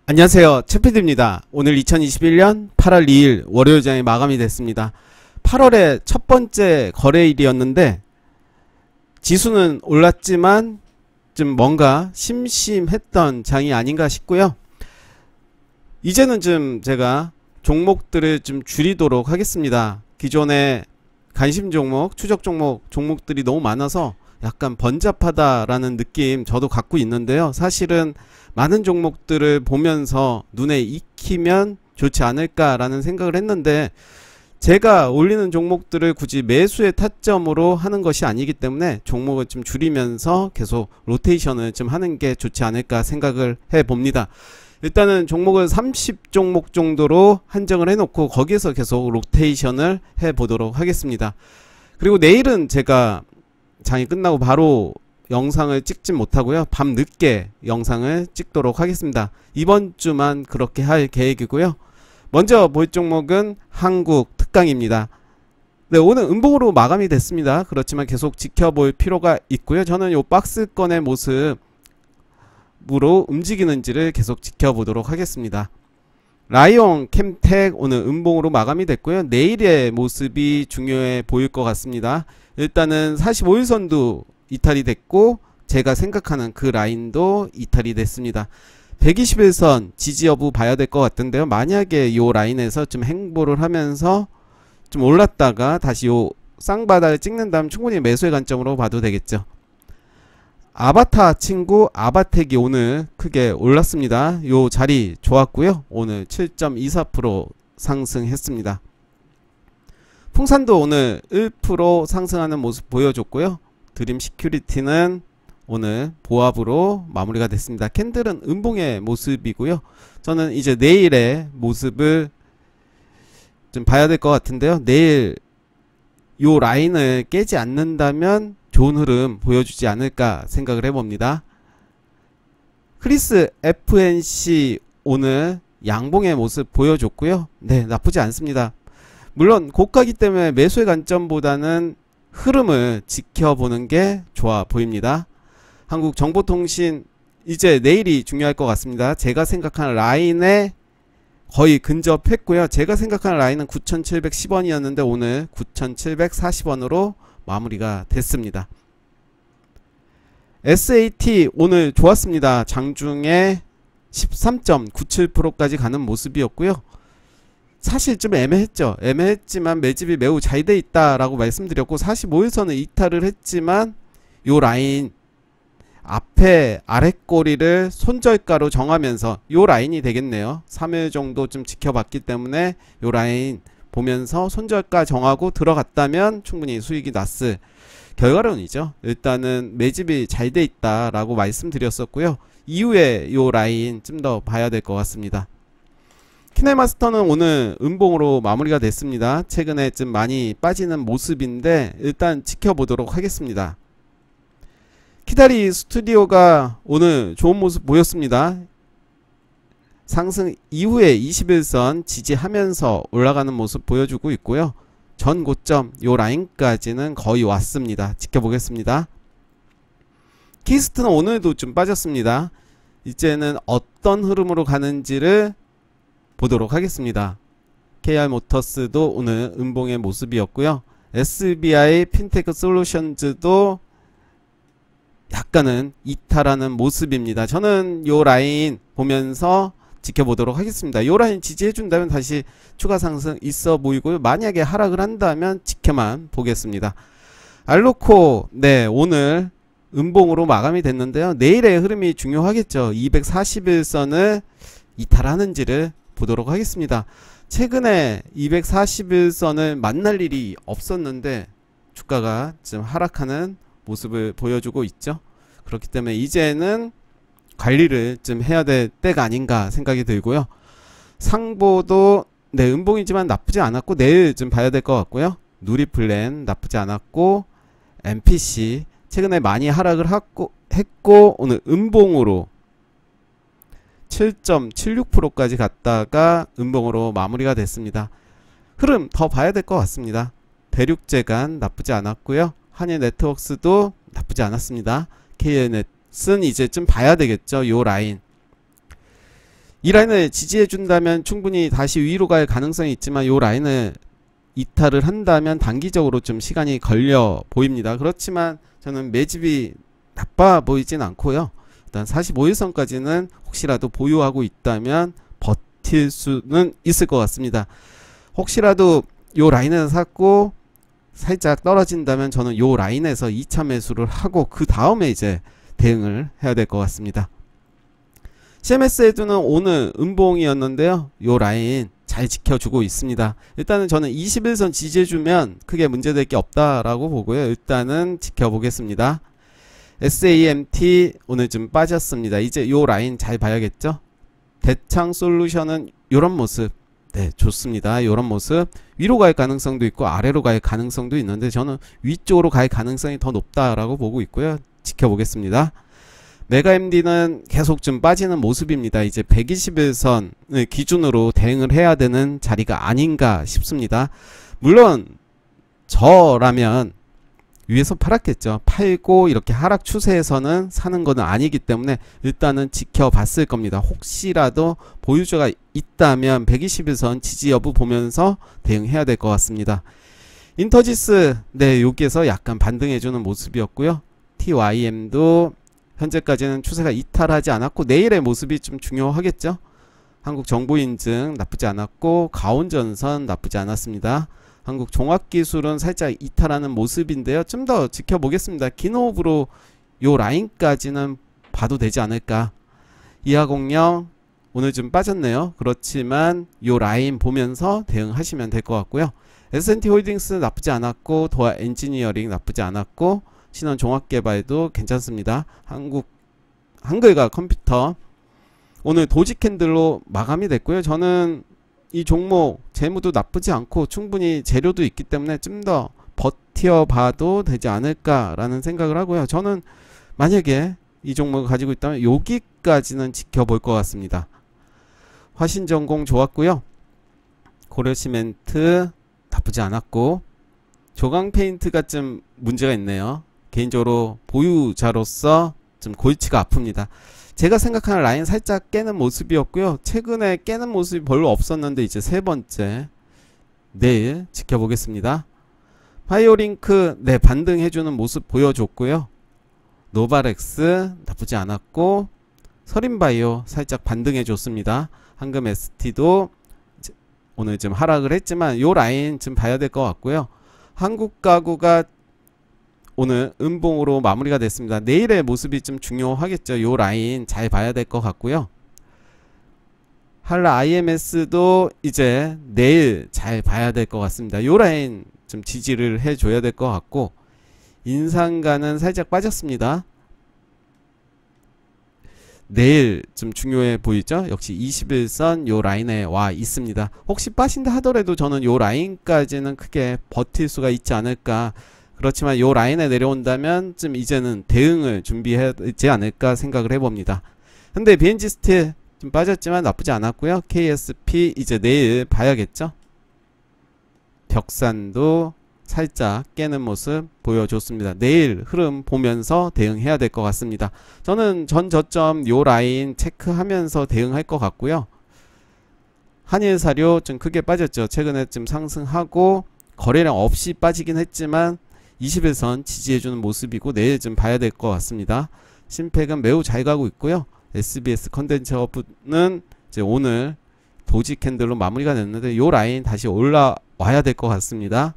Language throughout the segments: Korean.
안녕하세요, 최피디입니다. 오늘 2021년 8월 2일 월요일장이 마감이 됐습니다. 8월의 첫 번째 거래일이었는데 지수는 올랐지만 좀 뭔가 심심했던 장이 아닌가 싶고요. 이제는 좀 제가 종목들을 좀 줄이도록 하겠습니다. 기존에 관심 종목, 추적 종목들이 너무 많아서 약간 번잡하다라는 느낌 저도 갖고 있는데요. 사실은 많은 종목들을 보면서 눈에 익히면 좋지 않을까라는 생각을 했는데 제가 올리는 종목들을 굳이 매수의 타점으로 하는 것이 아니기 때문에 종목을 좀 줄이면서 계속 로테이션을 좀 하는 게 좋지 않을까 생각을 해 봅니다. 일단은 종목을 30종목 정도로 한정을 해 놓고 거기에서 계속 로테이션을 해 보도록 하겠습니다. 그리고 내일은 제가 장이 끝나고 바로 영상을 찍진 못하고요. 밤 늦게 영상을 찍도록 하겠습니다. 이번 주만 그렇게 할 계획이고요. 먼저 볼 종목은 한국 특강입니다. 네, 오늘 음봉으로 마감이 됐습니다. 그렇지만 계속 지켜볼 필요가 있고요. 저는 요 박스권의 모습으로 움직이는지를 계속 지켜보도록 하겠습니다. 라이온 캠텍 오늘 음봉으로 마감이 됐고요. 내일의 모습이 중요해 보일 것 같습니다. 일단은 45일선도 이탈이 됐고 제가 생각하는 그 라인도 이탈이 됐습니다. 121선 지지 여부 봐야 될 것 같은데요. 만약에 요 라인에서 좀 행보를 하면서 좀 올랐다가 다시 요 쌍바닥을 찍는다면 충분히 매수의 관점으로 봐도 되겠죠. 아바타 친구 아바텍이 오늘 크게 올랐습니다. 요 자리 좋았고요. 오늘 7.24% 상승했습니다. 풍산도 오늘 1% 상승하는 모습 보여줬고요. 드림 시큐리티는 오늘 보합으로 마무리가 됐습니다. 캔들은 음봉의 모습이고요. 저는 이제 내일의 모습을 좀 봐야 될 것 같은데요. 내일 요 라인을 깨지 않는다면 좋은 흐름 보여주지 않을까 생각을 해봅니다. 크리스 FNC 오늘 양봉의 모습 보여줬고요. 네, 나쁘지 않습니다. 물론 고가기 때문에 매수의 관점보다는 흐름을 지켜보는 게 좋아 보입니다. 한국정보통신 이제 내일이 중요할 것 같습니다. 제가 생각하는 라인에 거의 근접했고요. 제가 생각하는 라인은 9,710원이었는데 오늘 9,740원으로 마무리가 됐습니다. SAT 오늘 좋았습니다. 장중에 13.97%까지 가는 모습이었고요. 사실 좀 애매했죠. 애매했지만 매집이 매우 잘 돼 있다라고 말씀드렸고 45일선은 이탈을 했지만 요 라인 앞에 아랫꼬리를 손절가로 정하면서 요 라인이 되겠네요. 3일 정도 좀 지켜봤기 때문에 요 라인 보면서 손절가 정하고 들어갔다면 충분히 수익이 났을 결과론이죠. 일단은 매집이 잘 돼 있다라고 말씀드렸었고요. 이후에 요 라인 좀 더 봐야 될 것 같습니다. 키네마스터는 오늘 음봉으로 마무리가 됐습니다. 최근에 좀 많이 빠지는 모습인데 일단 지켜보도록 하겠습니다. 키다리 스튜디오가 오늘 좋은 모습 보였습니다. 상승 이후에 21선 지지하면서 올라가는 모습 보여주고 있고요. 전 고점 요 라인까지는 거의 왔습니다. 지켜보겠습니다. 키스트는 오늘도 좀 빠졌습니다. 이제는 어떤 흐름으로 가는지를 보도록 하겠습니다. KR모터스도 오늘 음봉의 모습이었고요. SBI 핀테크 솔루션즈도 약간은 이탈하는 모습입니다. 저는 요 라인 보면서 지켜보도록 하겠습니다. 요 라인 지지해준다면 다시 추가 상승 있어 보이고요. 만약에 하락을 한다면 지켜만 보겠습니다. 알로코 네 오늘 음봉으로 마감이 됐는데요. 내일의 흐름이 중요하겠죠. 241선을 이탈하는지를 보도록 하겠습니다. 최근에 241선을 만날 일이 없었는데 주가가 좀 하락하는 모습을 보여주고 있죠. 그렇기 때문에 이제는 관리를 좀 해야 될 때가 아닌가 생각이 들고요. 상보도 네 음봉이지만 나쁘지 않았고 내일 좀 봐야 될 것 같고요. 누리플랜 나쁘지 않았고 MPC 최근에 많이 하락을 했고 오늘 음봉으로 7.76%까지 갔다가 음봉으로 마무리가 됐습니다. 흐름 더 봐야 될 것 같습니다. 대륙제간 나쁘지 않았고요. 한일네트웍스도 나쁘지 않았습니다. KNet은 이제 좀 봐야 되겠죠. 요 라인 이 라인을 지지해준다면 충분히 다시 위로 갈 가능성이 있지만 이 라인을 이탈을 한다면 단기적으로 좀 시간이 걸려 보입니다. 그렇지만 저는 매집이 나빠 보이진 않고요. 일단 45일선까지는 혹시라도 보유하고 있다면 버틸 수는 있을 것 같습니다. 혹시라도 요 라인에서 샀고 살짝 떨어진다면 저는 요 라인에서 2차 매수를 하고 그 다음에 이제 대응을 해야 될 것 같습니다. CMS에도는 오늘 음봉이었는데요. 요 라인 잘 지켜주고 있습니다. 일단은 저는 21선 지지해주면 크게 문제될 게 없다라고 보고요. 일단은 지켜보겠습니다. SAMT 오늘 좀 빠졌습니다. 이제 요 라인 잘 봐야겠죠? 대창 솔루션은 요런 모습, 네, 좋습니다. 요런 모습 위로 갈 가능성도 있고 아래로 갈 가능성도 있는데 저는 위쪽으로 갈 가능성이 더 높다라고 보고 있고요. 지켜보겠습니다. 메가MD는 계속 좀 빠지는 모습입니다. 이제 121선을 기준으로 대응을 해야 되는 자리가 아닌가 싶습니다. 물론 저라면 위에서 팔았겠죠. 팔고 이렇게 하락 추세에서는 사는 거는 아니기 때문에 일단은 지켜봤을 겁니다. 혹시라도 보유주가 있다면 121선 지지 여부 보면서 대응해야 될 것 같습니다. 인터지스, 네, 여기에서 약간 반등해주는 모습이었고요. TYM도 현재까지는 추세가 이탈하지 않았고 내일의 모습이 좀 중요하겠죠. 한국정보인증 나쁘지 않았고 가온전선 나쁘지 않았습니다. 한국종합기술은 살짝 이탈하는 모습인데요. 좀 더 지켜보겠습니다. 기노브로 요 라인까지는 봐도 되지 않을까. 이하공영 오늘 좀 빠졌네요. 그렇지만 요 라인 보면서 대응하시면 될 것 같고요. S&T홀딩스 나쁘지 않았고 도화 엔지니어링 나쁘지 않았고 신원종합개발도 괜찮습니다. 한글과 컴퓨터 오늘 도지 캔들로 마감이 됐고요. 저는 이 종목 재무도 나쁘지 않고 충분히 재료도 있기 때문에 좀 더 버텨봐도 되지 않을까라는 생각을 하고요. 저는 만약에 이 종목을 가지고 있다면 여기까지는 지켜볼 것 같습니다. 화신전공 좋았고요. 고려시멘트 나쁘지 않았고 조강페인트가 좀 문제가 있네요. 개인적으로 보유자로서 좀 골치가 아픕니다. 제가 생각하는 라인 살짝 깨는 모습이었고요. 최근에 깨는 모습이 별로 없었는데 이제 세 번째 내일 지켜보겠습니다. 바이오링크, 네, 반등해주는 모습 보여줬고요. 노바렉스 나쁘지 않았고 서린바이오 살짝 반등해줬습니다. 한금 ST도 오늘 좀 하락을 했지만 요 라인 좀 봐야 될 것 같고요. 한국가구가 오늘 음봉으로 마무리가 됐습니다. 내일의 모습이 좀 중요하겠죠. 요 라인 잘 봐야 될 것 같고요. 한라 IMS도 이제 내일 잘 봐야 될 것 같습니다. 요 라인 좀 지지를 해줘야 될 것 같고 인상가는 살짝 빠졌습니다. 내일 좀 중요해 보이죠? 역시 21선 요 라인에 와 있습니다. 혹시 빠진다 하더라도 저는 요 라인까지는 크게 버틸 수가 있지 않을까. 그렇지만 요 라인에 내려온다면 좀 이제는 대응을 준비해야 되지 않을까 생각을 해봅니다. 근데 BNG 스틸 좀 빠졌지만 나쁘지 않았고요. KSP 이제 내일 봐야겠죠. 벽산도 살짝 깨는 모습 보여줬습니다. 내일 흐름 보면서 대응해야 될 것 같습니다. 저는 전 저점 요 라인 체크하면서 대응할 것 같고요. 한일사료 좀 크게 빠졌죠. 최근에 좀 상승하고 거래량 없이 빠지긴 했지만 21선 지지해주는 모습이고 내일 좀 봐야 될 것 같습니다. 심팩은 매우 잘 가고 있고요. SBS 컨텐츠업은 이제 오늘 도지 캔들로 마무리가 됐는데 요 라인 다시 올라와야 될 것 같습니다.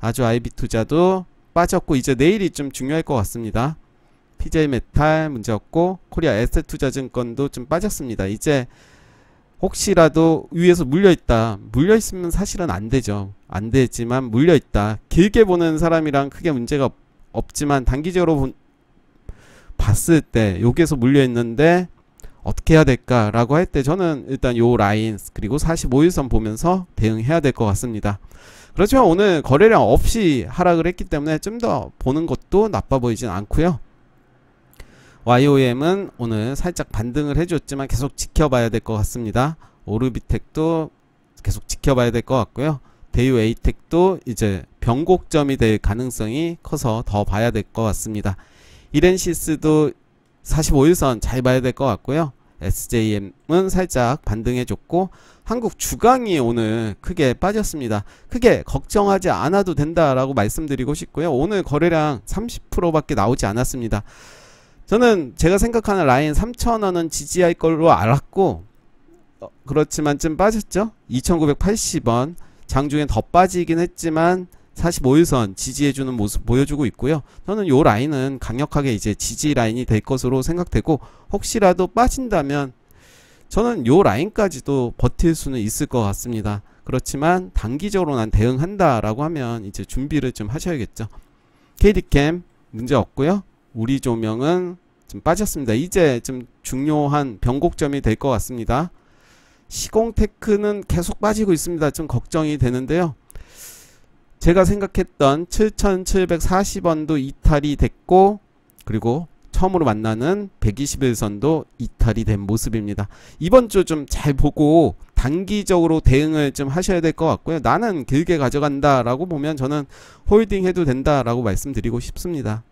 아주 IB투자도 빠졌고 이제 내일이 좀 중요할 것 같습니다. PJ메탈 문제없고 코리아 에셋투자증권도 좀 빠졌습니다. 이제 혹시라도 위에서 물려있다. 물려있으면 사실은 안되죠. 안되지만 물려있다. 길게 보는 사람이랑 크게 문제가 없지만 단기적으로 봤을 때 여기에서 물려있는데 어떻게 해야 될까 라고 할 때 저는 일단 요 라인 그리고 45일선 보면서 대응해야 될 것 같습니다. 그렇지만 오늘 거래량 없이 하락을 했기 때문에 좀 더 보는 것도 나빠 보이진 않고요. YOM은 오늘 살짝 반등을 해줬지만 계속 지켜봐야 될 것 같습니다. 오르비텍도 계속 지켜봐야 될 것 같고요. 대유 에이텍도 이제 변곡점이 될 가능성이 커서 더 봐야 될 것 같습니다. 이렌시스도 45일선 잘 봐야 될 것 같고요. SJM은 살짝 반등해줬고 한국 주강이 오늘 크게 빠졌습니다. 크게 걱정하지 않아도 된다라고 말씀드리고 싶고요. 오늘 거래량 30%밖에 나오지 않았습니다. 저는 제가 생각하는 라인 3,000원은 지지할 걸로 알았고 그렇지만 좀 빠졌죠. 2,980원 장중에 더 빠지긴 했지만 45일선 지지해주는 모습 보여주고 있고요. 저는 요 라인은 강력하게 이제 지지 라인이 될 것으로 생각되고 혹시라도 빠진다면 저는 요 라인까지도 버틸 수는 있을 것 같습니다. 그렇지만 단기적으로 난 대응한다 라고 하면 이제 준비를 좀 하셔야겠죠. KDCam 문제 없고요. 우리 조명은 좀 빠졌습니다. 이제 좀 중요한 변곡점이 될 것 같습니다. 시공테크는 계속 빠지고 있습니다. 좀 걱정이 되는데요. 제가 생각했던 7,740원도 이탈이 됐고 그리고 처음으로 만나는 121선도 이탈이 된 모습입니다. 이번 주 좀 잘 보고 단기적으로 대응을 좀 하셔야 될 것 같고요. 나는 길게 가져간다 라고 보면 저는 홀딩 해도 된다 라고 말씀드리고 싶습니다.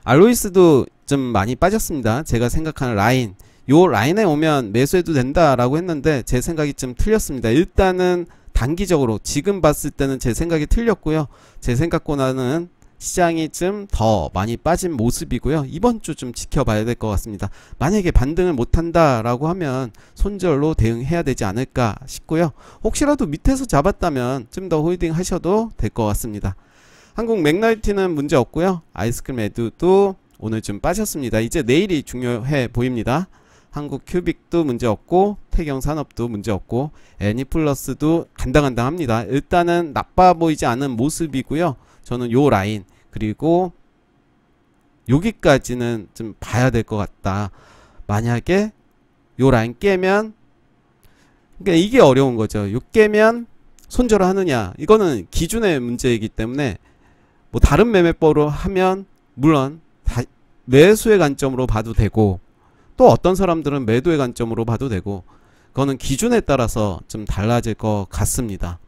알로이스도 좀 많이 빠졌습니다. 제가 생각하는 라인 요 라인에 오면 매수해도 된다 라고 했는데 제 생각이 좀 틀렸습니다. 일단은 단기적으로 지금 봤을 때는 제 생각이 틀렸고요. 제 생각보다는 시장이 좀 더 많이 빠진 모습이고요. 이번 주 좀 지켜봐야 될 것 같습니다. 만약에 반등을 못한다 라고 하면 손절로 대응해야 되지 않을까 싶고요. 혹시라도 밑에서 잡았다면 좀 더 홀딩 하셔도 될 것 같습니다. 한국 맥라이트는 문제 없고요. 아이스크림 에드도 오늘 좀 빠졌습니다. 이제 내일이 중요해 보입니다. 한국 큐빅도 문제 없고 태경산업도 문제 없고 애니플러스도 간당간당합니다. 일단은 나빠 보이지 않은 모습이고요. 저는 요 라인 그리고 여기까지는 좀 봐야 될 것 같다. 만약에 요 라인 깨면 그러니까 이게 어려운 거죠. 요 깨면 손절을 하느냐 이거는 기준의 문제이기 때문에 뭐 다른 매매법으로 하면 물론 매수의 관점으로 봐도 되고 또 어떤 사람들은 매도의 관점으로 봐도 되고 그거는 기준에 따라서 좀 달라질 것 같습니다.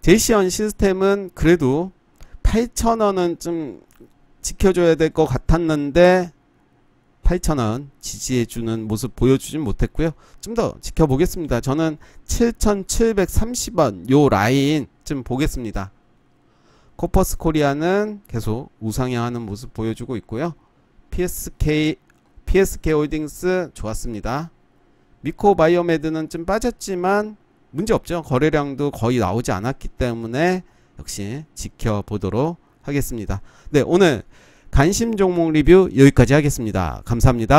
제이시언 시스템은 그래도 8,000원은 좀 지켜줘야 될 것 같았는데 8,000원 지지해주는 모습 보여주진 못했고요. 좀 더 지켜보겠습니다. 저는 7,730원 요 라인 좀 보겠습니다. 코퍼스 코리아는 계속 우상향하는 모습 보여주고 있고요. PSK 홀딩스 좋았습니다. 미코 바이오메드는 좀 빠졌지만 문제없죠. 거래량도 거의 나오지 않았기 때문에 역시 지켜보도록 하겠습니다. 네, 오늘 관심 종목 리뷰 여기까지 하겠습니다. 감사합니다.